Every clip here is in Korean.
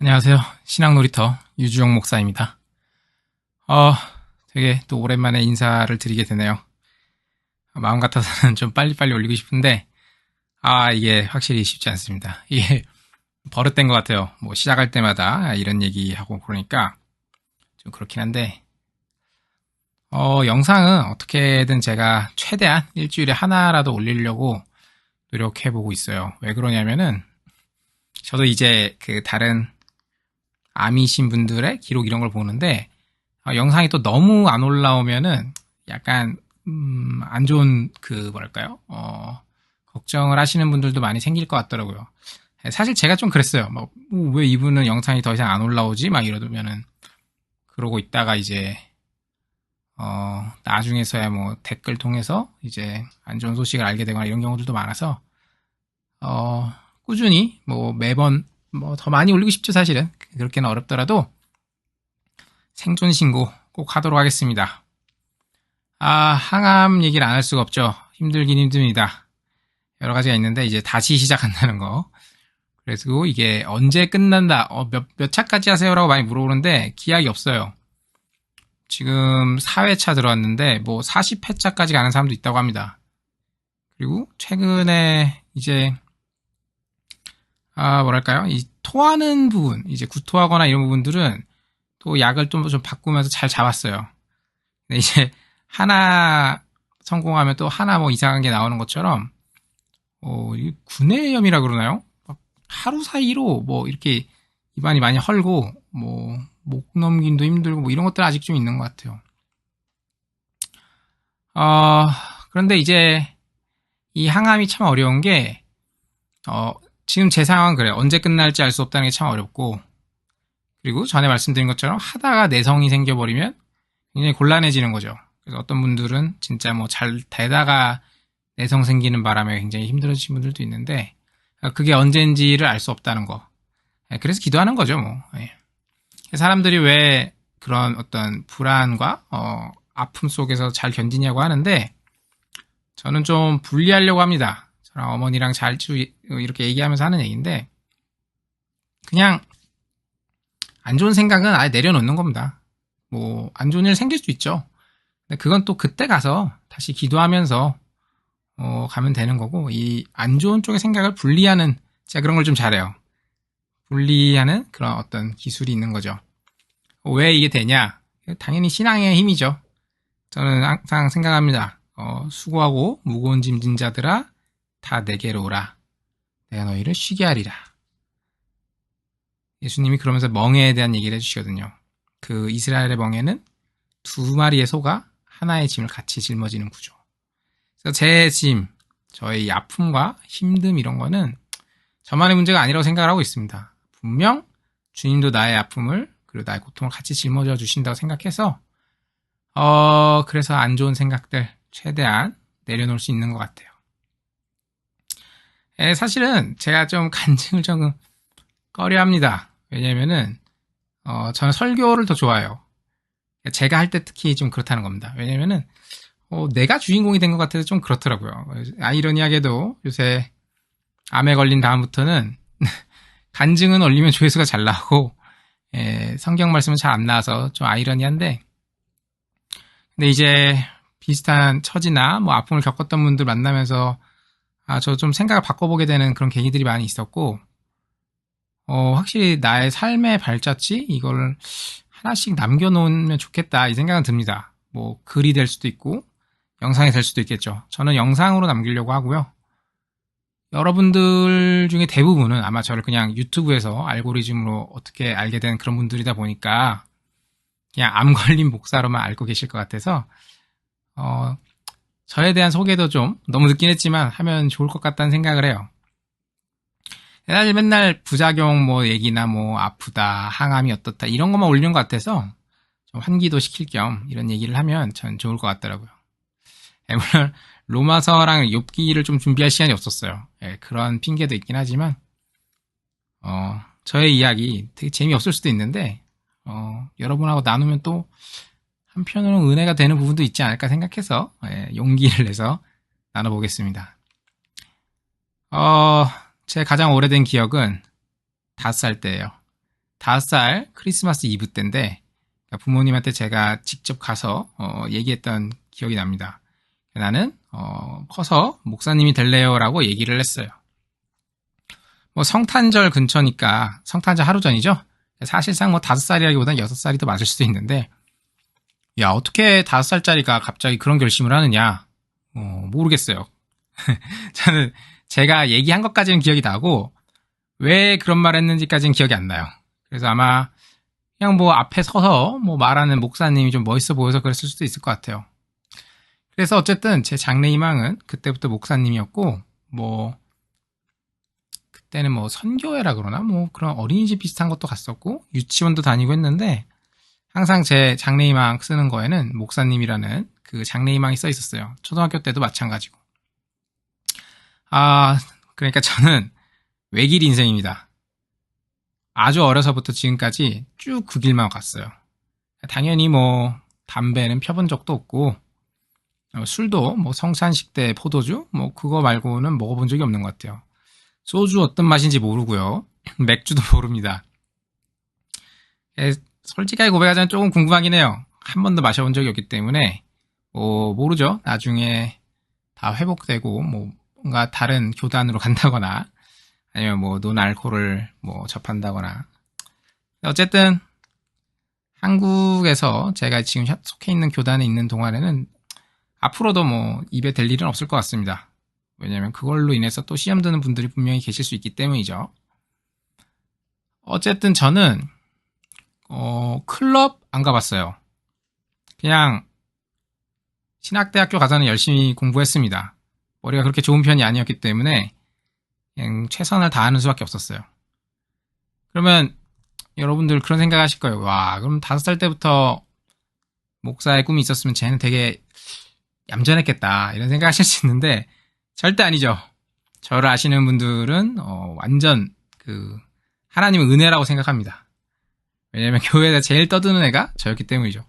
안녕하세요. 신앙놀이터 유주영 목사입니다. 어, 되게 또 오랜만에 인사를 드리게 되네요. 마음 같아서는 좀 빨리빨리 올리고 싶은데, 이게 확실히 쉽지 않습니다. 이게 버릇된 것 같아요. 뭐 시작할 때마다 이런 얘기하고 그러니까 좀 그렇긴 한데, 영상은 어떻게든 제가 최대한 일주일에 하나라도 올리려고 노력해보고 있어요. 왜 그러냐면은, 저도 이제 그 다른 암이신 분들의 기록 이런 걸 보는데 영상이 또 너무 안 올라오면은 약간 안 좋은 그 뭐랄까요? 걱정을 하시는 분들도 많이 생길 것 같더라고요. 사실 제가 좀 그랬어요. 왜 이분은 영상이 더 이상 안 올라오지? 막 이러면은 그러고 있다가 이제 나중에서야 뭐 댓글 통해서 이제 안 좋은 소식을 알게 되거나 이런 경우들도 많아서 꾸준히 뭐 매번 뭐 더 많이 올리고 싶죠, 사실은. 그렇게는 어렵더라도 생존 신고 꼭 하도록 하겠습니다. 항암 얘기를 안 할 수가 없죠. 힘들긴 힘듭니다. 여러 가지가 있는데 이제 다시 시작한다는 거. 그래서 이게 언제 끝난다, 몇 차까지 하세요라고 많이 물어보는데 기약이 없어요. 지금 4회차 들어왔는데 뭐 40회차까지 가는 사람도 있다고 합니다. 그리고 최근에 이제 뭐랄까요? 이 토하는 부분, 이제 구토하거나 이런 부분들은 또 약을 좀 바꾸면서 잘 잡았어요. 근데 이제 하나 성공하면 또 하나 뭐 이상한 게 나오는 것처럼, 이 구내염이라 그러나요? 하루 사이로 뭐 이렇게 입안이 많이 헐고, 뭐, 목 넘김도 힘들고, 뭐 이런 것들 아직 좀 있는 것 같아요. 그런데 이제 이 항암이 참 어려운 게, 지금 제 상황은 그래요. 언제 끝날지 알 수 없다는 게 참 어렵고, 그리고 전에 말씀드린 것처럼 하다가 내성이 생겨버리면 굉장히 곤란해지는 거죠. 그래서 어떤 분들은 진짜 뭐 잘 되다가 내성 생기는 바람에 굉장히 힘들어지신 분들도 있는데, 그게 언제인지를 알 수 없다는 거. 그래서 기도하는 거죠, 뭐. 사람들이 왜 그런 어떤 불안과 아픔 속에서 잘 견디냐고 하는데, 저는 좀 분리하려고 합니다. 저랑 어머니랑 이렇게 얘기하면서 하는 얘기인데, 그냥 안 좋은 생각은 아예 내려놓는 겁니다. 뭐 안 좋은 일 생길 수 있죠. 근데 그건 또 그때 가서 다시 기도하면서 가면 되는 거고, 이 안 좋은 쪽의 생각을 분리하는, 제가 그런 걸 좀 잘해요. 분리하는 그런 어떤 기술이 있는 거죠. 왜 이게 되냐? 당연히 신앙의 힘이죠. 저는 항상 생각합니다. 수고하고 무거운 짐진 자들아 다 내게로 오라. 내가 너희를 쉬게 하리라. 예수님이 그러면서 멍에에 대한 얘기를 해주시거든요. 그 이스라엘의 멍에는 두 마리의 소가 하나의 짐을 같이 짊어지는 구조. 그래서 제 짐, 저의 아픔과 힘듦 이런 거는 저만의 문제가 아니라고 생각을 하고 있습니다. 분명 주님도 나의 아픔을 그리고 나의 고통을 같이 짊어져 주신다고 생각해서 그래서 안 좋은 생각들 최대한 내려놓을 수 있는 것 같아요. 사실은 제가 좀 간증을 조금 꺼려합니다. 왜냐면은 저는 설교를 더 좋아해요. 제가 할 때 특히 좀 그렇다는 겁니다. 왜냐면은 내가 주인공이 된 것 같아서 좀 그렇더라고요. 아이러니하게도 요새 암에 걸린 다음부터는 간증은 올리면 조회수가 잘 나오고 성경 말씀은 잘 안 나와서 좀 아이러니한데, 근데 이제 비슷한 처지나 뭐 아픔을 겪었던 분들 만나면서 저 좀 생각을 바꿔보게 되는 그런 계기들이 많이 있었고, 확실히 나의 삶의 발자취 이걸 하나씩 남겨놓으면 좋겠다 이 생각은 듭니다. 뭐 글이 될 수도 있고 영상이 될 수도 있겠죠. 저는 영상으로 남기려고 하고요. 여러분들 중에 대부분은 아마 저를 그냥 유튜브에서 알고리즘으로 어떻게 알게 된 그런 분들이다 보니까 그냥 암 걸린 목사로만 알고 계실 것 같아서 저에 대한 소개도 좀 너무 늦긴 했지만 하면 좋을 것 같다는 생각을 해요. 사실 맨날 부작용 뭐 얘기나 뭐 아프다, 항암이 어떻다 이런 것만 올리는 것 같아서 좀 환기도 시킬 겸 이런 얘기를 하면 전 좋을 것 같더라고요. 물론 로마서랑 욥기를 좀 준비할 시간이 없었어요. 그런 핑계도 있긴 하지만 저의 이야기 되게 재미없을 수도 있는데 여러분하고 나누면 또 한편으로는 은혜가 되는 부분도 있지 않을까 생각해서 용기를 내서 나눠보겠습니다. 제 가장 오래된 기억은 5살 때예요. 5살 크리스마스 이브 때인데 부모님한테 제가 직접 가서 얘기했던 기억이 납니다. 나는 커서 목사님이 될래요라고 얘기를 했어요. 뭐 성탄절 근처니까 성탄절 하루 전이죠. 사실상 뭐 5살이라기보다는 6살이 더 맞을 수도 있는데 야 어떻게 5살짜리가 갑자기 그런 결심을 하느냐 모르겠어요. 저는 제가 얘기한 것까지는 기억이 나고 왜 그런 말 했는지까지는 기억이 안 나요. 그래서 아마 그냥 뭐 앞에 서서 뭐 말하는 목사님이 좀 멋있어 보여서 그랬을 수도 있을 것 같아요. 그래서 어쨌든 제 장래희망은 그때부터 목사님이었고 뭐 그때는 뭐 선교회라 그러나 뭐 그런 어린이집 비슷한 것도 갔었고 유치원도 다니고 했는데 항상 제 장래희망 쓰는 거에는 목사님이라는 그 장래희망이 써 있었어요. 초등학교 때도 마찬가지고. 그러니까 저는 외길 인생입니다. 아주 어려서부터 지금까지 쭉 그 길만 갔어요. 당연히 뭐 담배는 펴본 적도 없고 술도 뭐 성찬식 때 포도주 뭐 그거 말고는 먹어본 적이 없는 것 같아요. 소주 어떤 맛인지 모르고요. 맥주도 모릅니다. 솔직하게 고백하자면 조금 궁금하긴 해요. 한 번도 마셔본 적이 없기 때문에 모르죠. 나중에 다 회복되고 뭐 뭔가 다른 교단으로 간다거나 아니면 뭐 논알코올을 뭐 접한다거나 어쨌든 한국에서 제가 지금 속해 있는 교단에 있는 동안에는 앞으로도 뭐 입에 댈 일은 없을 것 같습니다. 왜냐면 그걸로 인해서 또 시험 드는 분들이 분명히 계실 수 있기 때문이죠. 어쨌든 저는 클럽 안 가봤어요. 그냥 신학대학교 가서는 열심히 공부했습니다. 머리가 그렇게 좋은 편이 아니었기 때문에 그냥 최선을 다하는 수밖에 없었어요. 그러면 여러분들 그런 생각 하실 거예요. 와, 그럼 5살 때부터 목사의 꿈이 있었으면 쟤는 되게 얌전했겠다 이런 생각 하실 수 있는데 절대 아니죠. 저를 아시는 분들은 완전 하나님의 은혜라고 생각합니다. 왜냐면 교회에서 제일 떠드는 애가 저였기 때문이죠.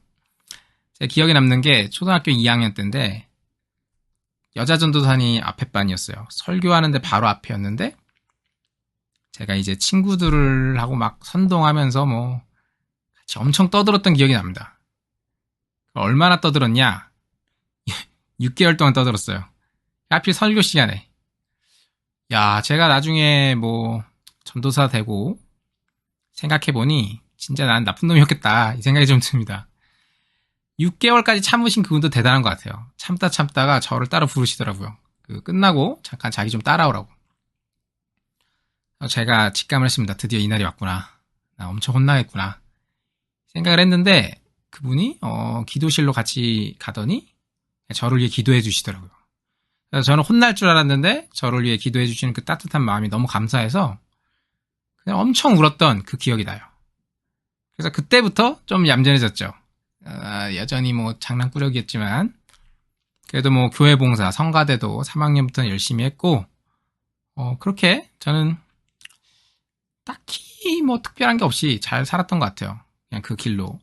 제 기억에 남는 게 초등학교 2학년 때인데 여자 전도사님 앞에 반이었어요. 설교하는데 바로 앞이었는데 제가 이제 친구들을 하고 막 선동하면서 뭐 같이 엄청 떠들었던 기억이 납니다. 얼마나 떠들었냐? 6개월 동안 떠들었어요. 하필 설교 시간에. 야, 제가 나중에 뭐 전도사 되고 생각해보니 진짜 난 나쁜 놈이었겠다 이 생각이 좀 듭니다. 6개월까지 참으신 그분도 대단한 것 같아요. 참다가 저를 따로 부르시더라고요. 끝나고 잠깐 자기 좀 따라오라고. 제가 직감을 했습니다. 드디어 이날이 왔구나. 나 엄청 혼나겠구나. 생각을 했는데 그분이 기도실로 같이 가더니 저를 위해 기도해 주시더라고요. 그래서 저는 혼날 줄 알았는데 저를 위해 기도해 주시는 그 따뜻한 마음이 너무 감사해서 그냥 엄청 울었던 그 기억이 나요. 그래서 그때부터 좀 얌전해졌죠. 여전히 뭐 장난꾸러기였지만 그래도 뭐 교회 봉사, 성가대도 3학년부터는 열심히 했고 그렇게 저는 딱히 뭐 특별한 게 없이 잘 살았던 것 같아요. 그냥 그 길로.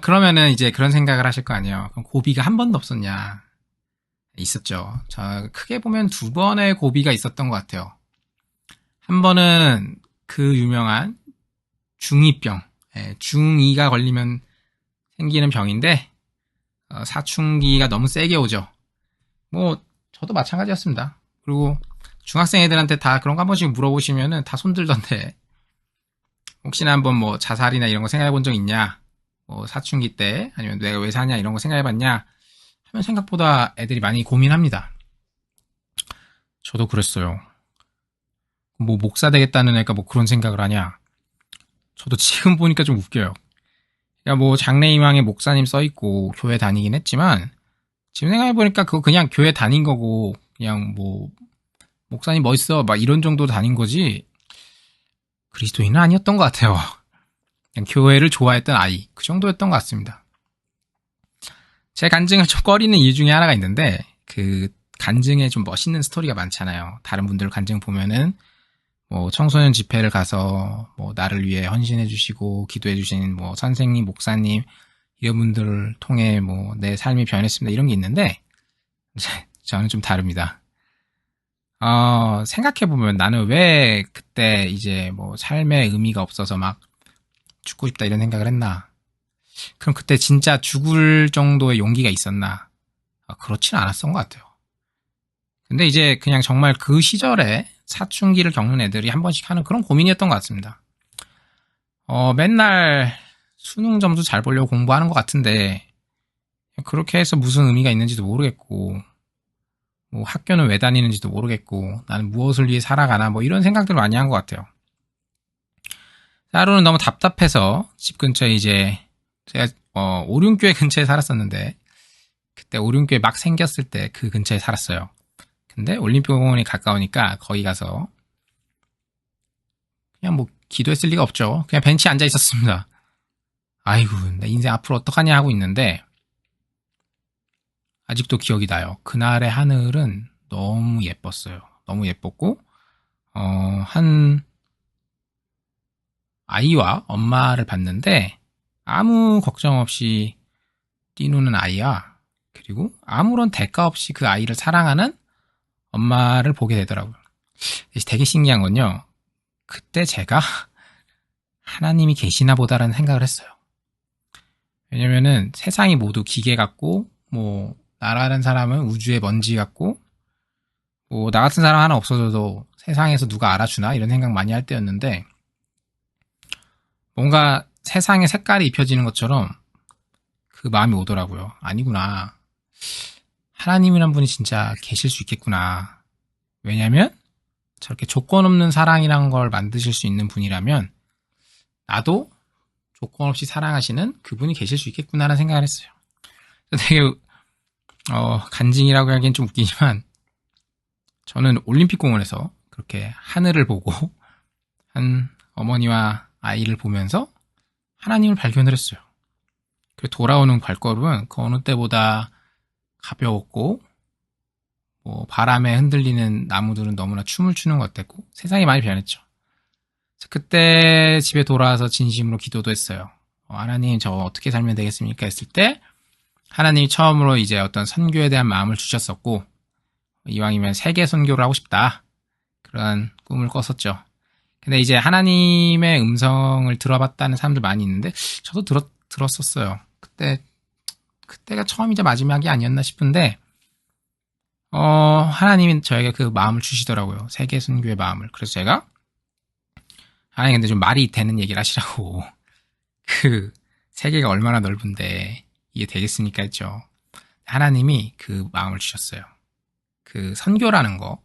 그러면은 이제 그런 생각을 하실 거 아니에요. 그럼 고비가 한 번도 없었냐? 있었죠. 저 크게 보면 2번의 고비가 있었던 것 같아요. 한 번은 그 유명한 중2병, 중2가 걸리면 생기는 병인데 사춘기가 너무 세게 오죠. 뭐 저도 마찬가지였습니다. 그리고 중학생 애들한테 다 그런 거 한 번씩 물어보시면은 다 손들던데 혹시나 한번 뭐 자살이나 이런 거 생각해 본 적 있냐? 뭐 사춘기 때 아니면 내가 왜 사냐 이런 거 생각해 봤냐? 하면 생각보다 애들이 많이 고민합니다. 저도 그랬어요. 뭐 목사 되겠다는 애가 뭐 그런 생각을 하냐? 저도 지금 보니까 좀 웃겨요. 야, 뭐 장래희망에 목사님 써있고 교회 다니긴 했지만 지금 생각해보니까 그거 그냥 교회 다닌 거고 그냥 뭐 목사님 멋있어 막 이런 정도 다닌 거지 그리스도인은 아니었던 것 같아요. 그냥 교회를 좋아했던 아이 그 정도였던 것 같습니다. 제 간증을 좀 꺼리는 이유 중에 하나가 있는데 그 간증에 좀 멋있는 스토리가 많잖아요. 다른 분들 간증 보면은 뭐 청소년 집회를 가서 뭐 나를 위해 헌신해 주시고 기도해 주신 뭐 선생님, 목사님 이런 분들을 통해 뭐 내 삶이 변했습니다. 이런 게 있는데 저는 좀 다릅니다. 생각해보면 나는 왜 그때 이제 뭐 삶의 의미가 없어서 막 죽고 싶다 이런 생각을 했나? 그럼 그때 진짜 죽을 정도의 용기가 있었나? 그렇지는 않았던 것 같아요. 근데 이제 그냥 정말 그 시절에 사춘기를 겪는 애들이 한 번씩 하는 그런 고민이었던 것 같습니다. 맨날 수능 점수 잘 보려고 공부하는 것 같은데, 그렇게 해서 무슨 의미가 있는지도 모르겠고, 뭐 학교는 왜 다니는지도 모르겠고, 나는 무엇을 위해 살아가나, 뭐 이런 생각들을 많이 한 것 같아요. 하루는 너무 답답해서 집 근처에 이제, 제가, 오륜교회 근처에 살았었는데, 그때 오륜교회 막 생겼을 때 그 근처에 살았어요. 근데 올림픽공원이 가까우니까 거기 가서 그냥 뭐 기도했을 리가 없죠. 그냥 벤치에 앉아 있었습니다. 아이고, 내 인생 앞으로 어떡하냐 하고 있는데 아직도 기억이 나요. 그날의 하늘은 너무 예뻤어요. 너무 예뻤고 한 아이와 엄마를 봤는데 아무 걱정 없이 뛰노는 아이와 그리고 아무런 대가 없이 그 아이를 사랑하는 엄마를 보게 되더라고요. 되게 신기한 건요. 그때 제가 하나님이 계시나 보다라는 생각을 했어요. 왜냐면은 세상이 모두 기계 같고 뭐 나라는 사람은 우주의 먼지 같고 뭐 나 같은 사람 하나 없어져도 세상에서 누가 알아주나 이런 생각 많이 할 때였는데 뭔가 세상에 색깔이 입혀지는 것처럼 그 마음이 오더라고요. 아니구나. 하나님이란 분이 진짜 계실 수 있겠구나. 왜냐면 저렇게 조건 없는 사랑이란 걸 만드실 수 있는 분이라면 나도 조건 없이 사랑하시는 그분이 계실 수 있겠구나라는 생각을 했어요. 되게 간증이라고 하기엔 좀 웃기지만 저는 올림픽공원에서 그렇게 하늘을 보고 한 어머니와 아이를 보면서 하나님을 발견을 했어요. 그리고 돌아오는 발걸음은 그 어느 때보다 가벼웠고 뭐 바람에 흔들리는 나무들은 너무나 춤을 추는 것 같았고 세상이 많이 변했죠. 그때 집에 돌아와서 진심으로 기도도 했어요. 하나님 저 어떻게 살면 되겠습니까? 했을 때 하나님이 처음으로 이제 어떤 선교에 대한 마음을 주셨었고 이왕이면 세계 선교를 하고 싶다. 그런 꿈을 꿨었죠. 근데 이제 하나님의 음성을 들어봤다는 사람들 많이 있는데 저도 들었었어요. 그때가 처음이자 마지막이 아니었나 싶은데 하나님이 저에게 그 마음을 주시더라고요. 세계 선교의 마음을. 그래서 제가 아니 근데 좀 말이 되는 얘기를 하시라고 그 세계가 얼마나 넓은데 이게 되겠습니까 했죠. 하나님이 그 마음을 주셨어요. 그 선교라는 거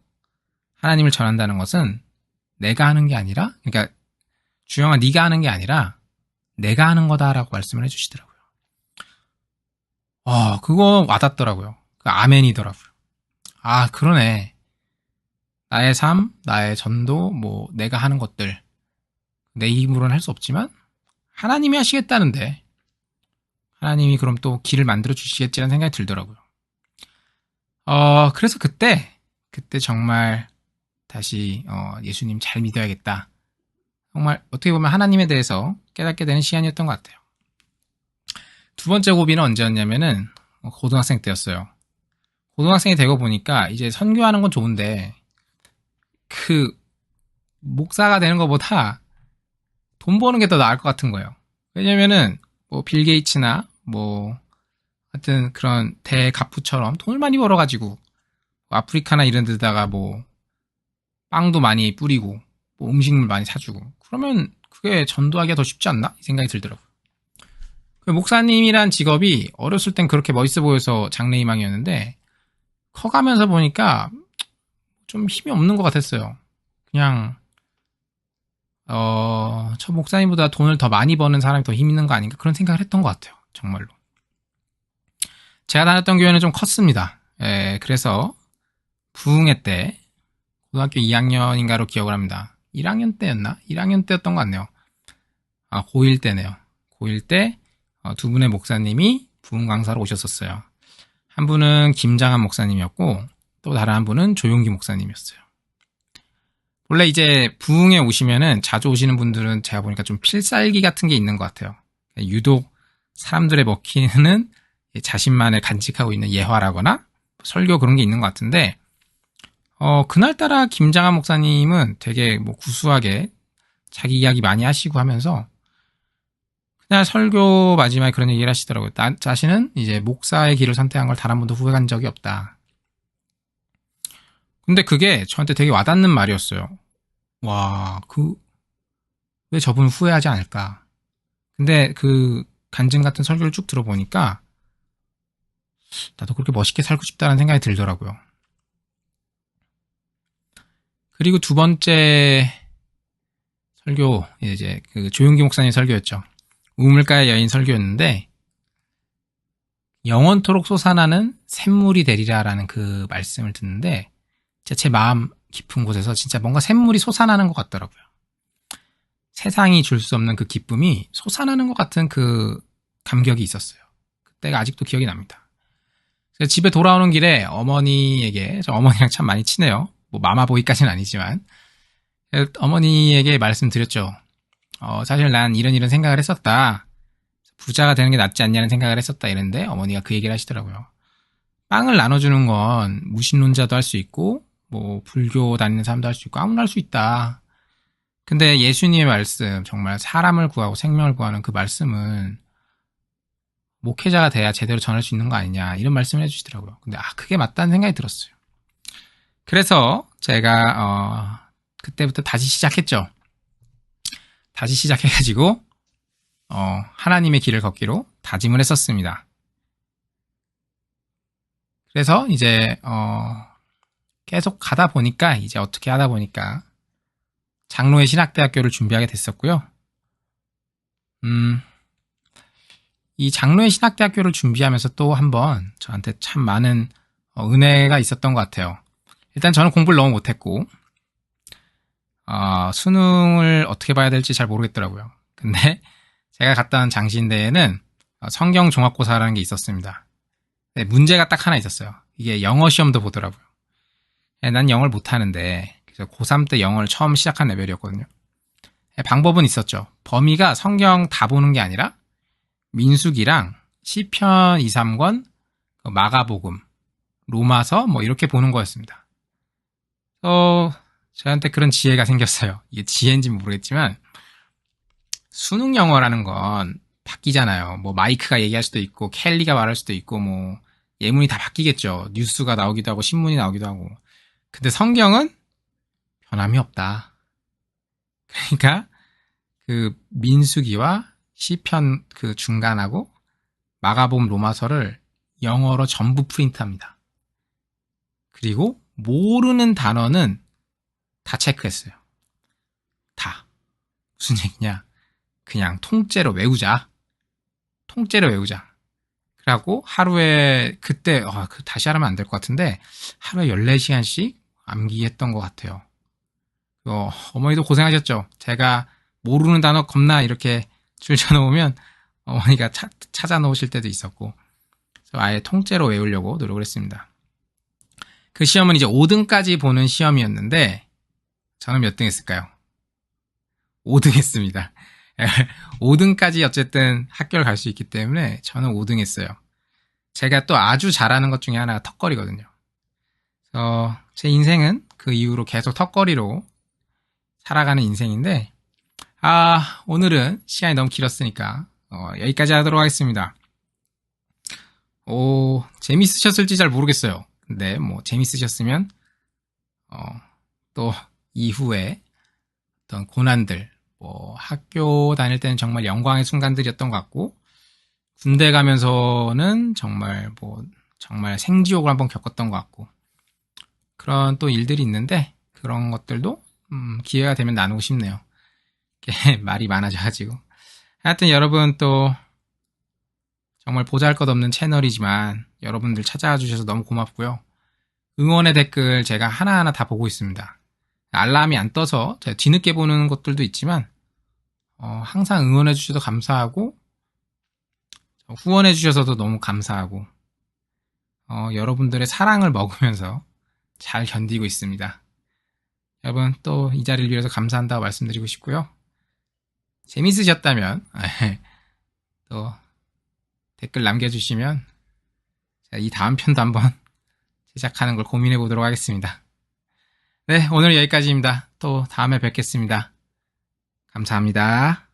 하나님을 전한다는 것은 내가 하는 게 아니라 그러니까 주영아 네가 하는 게 아니라 내가 하는 거다라고 말씀을 해주시더라고요. 그거 와닿더라고요. 그 아멘이더라고요. 그러네. 나의 삶, 나의 전도, 뭐 내가 하는 것들 내 힘으로는 할 수 없지만 하나님이 하시겠다는데 하나님이 그럼 또 길을 만들어 주시겠지라는 생각이 들더라고요. 그래서 그때 정말 다시 예수님 잘 믿어야겠다. 정말 어떻게 보면 하나님에 대해서 깨닫게 되는 시간이었던 것 같아요. 두 번째 고비는 언제였냐면은 고등학생 때였어요. 고등학생이 되고 보니까 이제 선교하는 건 좋은데 그 목사가 되는 것보다 돈 버는 게 더 나을 것 같은 거예요. 왜냐면은 뭐 빌 게이츠나 뭐 하여튼 그런 대가부처럼 돈을 많이 벌어가지고 아프리카나 이런 데다가 뭐 빵도 많이 뿌리고 뭐 음식물 많이 사주고 그러면 그게 전도하기가 더 쉽지 않나? 이 생각이 들더라고요. 목사님이란 직업이 어렸을 땐 그렇게 멋있어 보여서 장래희망이었는데 커가면서 보니까 좀 힘이 없는 것 같았어요. 그냥 저 목사님보다 돈을 더 많이 버는 사람이 더 힘 있는 거 아닌가 그런 생각을 했던 것 같아요. 정말로. 제가 다녔던 교회는 좀 컸습니다. 그래서 부흥회 때 고등학교 2학년인가로 기억을 합니다. 1학년 때였나? 1학년 때였던 것 같네요. 고1 때네요. 고1 때 두 분의 목사님이 부흥 강사로 오셨었어요. 한 분은 김장한 목사님이었고 또 다른 한 분은 조용기 목사님이었어요. 원래 이제 부흥에 오시면은 자주 오시는 분들은 제가 보니까 좀 필살기 같은 게 있는 것 같아요. 유독 사람들의 먹히는 자신만을 간직하고 있는 예화라거나 설교 그런 게 있는 것 같은데 그날따라 김장한 목사님은 되게 뭐 구수하게 자기 이야기 많이 하시고 하면서 그날 설교 마지막에 그런 얘기를 하시더라고요. 나 자신은 이제 목사의 길을 선택한 걸 단 한 번도 후회한 적이 없다. 근데 그게 저한테 되게 와닿는 말이었어요. 와, 왜 저분 후회하지 않을까? 근데 그 간증 같은 설교를 쭉 들어보니까 나도 그렇게 멋있게 살고 싶다는 생각이 들더라고요. 그리고 두 번째 설교, 이제 그 조용기 목사님 설교였죠. 우물가의 여인 설교였는데, 영원토록 솟아나는 샘물이 되리라라는 그 말씀을 듣는데, 제 마음 깊은 곳에서 진짜 뭔가 샘물이 솟아나는 것 같더라고요. 세상이 줄 수 없는 그 기쁨이 솟아나는 것 같은 그 감격이 있었어요. 그때가 아직도 기억이 납니다. 그래서 집에 돌아오는 길에 어머니에게, 저 어머니랑 참 많이 친해요. 뭐 마마보이까지는 아니지만, 어머니에게 말씀드렸죠. 사실 난 이런 생각을 했었다. 부자가 되는 게 낫지 않냐는 생각을 했었다 이랬는데 어머니가 그 얘기를 하시더라고요. 빵을 나눠주는 건 무신론자도 할 수 있고 뭐 불교 다니는 사람도 할 수 있고 아무나 할 수 있다. 근데 예수님의 말씀, 정말 사람을 구하고 생명을 구하는 그 말씀은 목회자가 돼야 제대로 전할 수 있는 거 아니냐 이런 말씀을 해주시더라고요. 근데 그게 맞다는 생각이 들었어요. 그래서 제가 그때부터 다시 시작했죠. 다시 시작해가지고 하나님의 길을 걷기로 다짐을 했었습니다. 그래서 이제 계속 가다 보니까 이제 어떻게 하다 보니까 장로의 신학대학교를 준비하게 됐었고요. 이 장로의 신학대학교를 준비하면서 또 한번 저한테 참 많은 은혜가 있었던 것 같아요. 일단 저는 공부를 너무 못했고 수능을 어떻게 봐야 될지 잘 모르겠더라고요. 근데 제가 갔다 온 장신대에는 성경 종합고사라는 게 있었습니다. 네, 문제가 딱 하나 있었어요. 이게 영어 시험도 보더라고요. 난 영어를 못하는데 그래서 고3 때 영어를 처음 시작한 레벨이었거든요. 방법은 있었죠. 범위가 성경 다 보는 게 아니라 민수기랑 시편 2, 3권, 마가복음, 로마서 뭐 이렇게 보는 거였습니다. 저한테 그런 지혜가 생겼어요. 이게 지혜인지는 모르겠지만 수능 영어라는 건 바뀌잖아요. 뭐 마이크가 얘기할 수도 있고 켈리가 말할 수도 있고 뭐 예문이 다 바뀌겠죠. 뉴스가 나오기도 하고 신문이 나오기도 하고. 근데 성경은 변함이 없다. 그러니까 그 민수기와 시편 그 중간하고 마가복음 로마서를 영어로 전부 프린트합니다. 그리고 모르는 단어는 다 체크했어요. 다. 무슨 얘기냐? 그냥 통째로 외우자. 통째로 외우자. 그래갖고 하루에 그때 다시 하면 안 될 것 같은데 하루에 14시간씩 암기했던 것 같아요. 어머니도 고생하셨죠. 제가 모르는 단어 겁나 이렇게 줄 쳐놓으면 어머니가 찾아 놓으실 때도 있었고 그래서 아예 통째로 외우려고 노력을 했습니다. 그 시험은 이제 5등까지 보는 시험이었는데 저는 몇 등 했을까요? 5등 했습니다. 5등까지 어쨌든 학교를 갈 수 있기 때문에 저는 5등 했어요. 제가 또 아주 잘하는 것 중에 하나가 턱걸이거든요. 그래서 제 인생은 그 이후로 계속 턱걸이로 살아가는 인생인데 오늘은 시간이 너무 길었으니까 여기까지 하도록 하겠습니다. 재밌으셨을지 잘 모르겠어요. 근데 뭐 재밌으셨으면 또 이후에 어떤 고난들 뭐 학교 다닐 때는 정말 영광의 순간들이었던 것 같고 군대 가면서는 정말 생지옥을 한번 겪었던 것 같고 그런 또 일들이 있는데 그런 것들도 기회가 되면 나누고 싶네요. 말이 많아져가지고 하여튼 여러분 또 정말 보잘것없는 채널이지만 여러분들 찾아와 주셔서 너무 고맙고요. 응원의 댓글 제가 하나하나 다 보고 있습니다. 알람이 안 떠서 제가 뒤늦게 보는 것들도 있지만 항상 응원해 주셔서 감사하고 후원해 주셔서도 너무 감사하고 여러분들의 사랑을 먹으면서 잘 견디고 있습니다. 여러분 또 이 자리를 빌어서 감사한다고 말씀드리고 싶고요. 재밌으셨다면 또 댓글 남겨주시면 제가 이 다음 편도 한번 제작하는 걸 고민해 보도록 하겠습니다. 네, 오늘 여기까지입니다. 또 다음에 뵙겠습니다. 감사합니다.